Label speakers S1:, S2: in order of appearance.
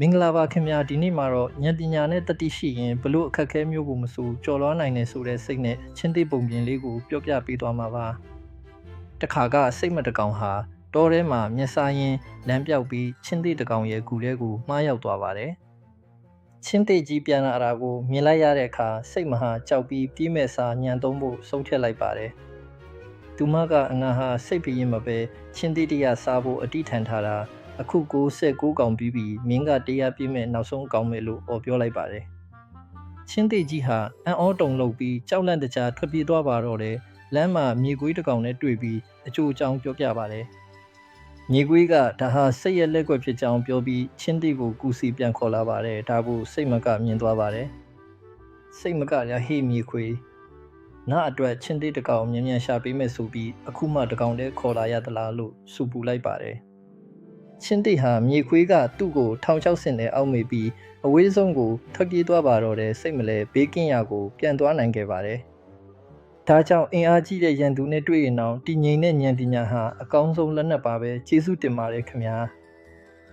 S1: မင်္ဂလာပါခင်ဗျာဒီနေ့မှာတော့ဉာဏ်ပညာနဲ့တတိရှိရင်ဘလို့အခက်အခဲမျိုးကိုမဆိုကြော်လွှားနိုင်တယ်ဆိုတဲ့စိတ်နဲ့ချင်းသိပုံပြင်လေးကိုပြောပြပေးသွားမှာပါတခါကစိတ်မတကောင်ဟာတောထဲမှာမျက်စာရင်းလမ်းပြောက်ပြီးချင်းသိတကောင်ရဲ့ဂူထဲကိုမှားရောက်သွားပါတယ်ချင်းသိကြီးပြန်လာတာကိုမြင်လိုက်ရတဲ့အခါစိတ်မဟာကြောက်ပြီးပြေးမဲ့စာညံသုံးဖို့ဆုံးဖြတ်လိုက်ပါတယ်သူမကအငါဟာစိတ်ပြင်းမပဲချင်းသိတရားစားဖို့အတိထန်ထားတာအခု69ကောင်ပြီးပြီးမင်းကတရားပြည့်မဲ့နောက်ဆုံးကောင်မယ်လို့អော်ပြောလိုက်ပါတယ်ချင်းသိကြီးဟာအံ့ဩတုန်လှုပ်ပြီးကြောက်လန့်တကြားထွက်ပြေးသွားပါတော့တယ်လမ်းမှာမြေကွေးတစ်ကောင်နဲ့တွေ့ပြီးအကျိုးအကြောင်းပြောပြပါတယ်မြေကွေးကဒါဟာစိတ်ရလက်ကွက်ဖြစ်ကြောင်းပြောပြီးချင်းသိကိုကူစီပြန်ခေါ်လာပါတယ်ဒါကိုစိတ်မကမြင်သွားပါတယ်စိတ်မကရဟေ့မြေခွေနားအတွက်ချင်းသိတကောင်မြ мян ရှာပေးမယ်ဆိုပြီးအခုမှတကောင်တည်းခေါ်လာရသလားလို့စူပူလိုက်ပါတယ်ချင်းတိဟာမြေခွေးကသူ့ကို1600နဲ့အောက်မေ့ပြီးအဝေးဆုံးကိုထွက်ပြေးသွားပါတော့တယ်စိတ်မလဲဘေးကင်းရာကိုပြန်သွားနိုင်ခဲ့ပါတယ်။ဒါကြောင့်အင်အားကြီးတဲ့ရန်သူနဲ့တွေ့ရင်တော့တည်ငြိမ်တဲ့ဉာဏ်ပညာဟာအကောင်းဆုံးလက်နက်ပါပဲကျေးဇူးတင်ပါတယ်ခင်ဗျာ။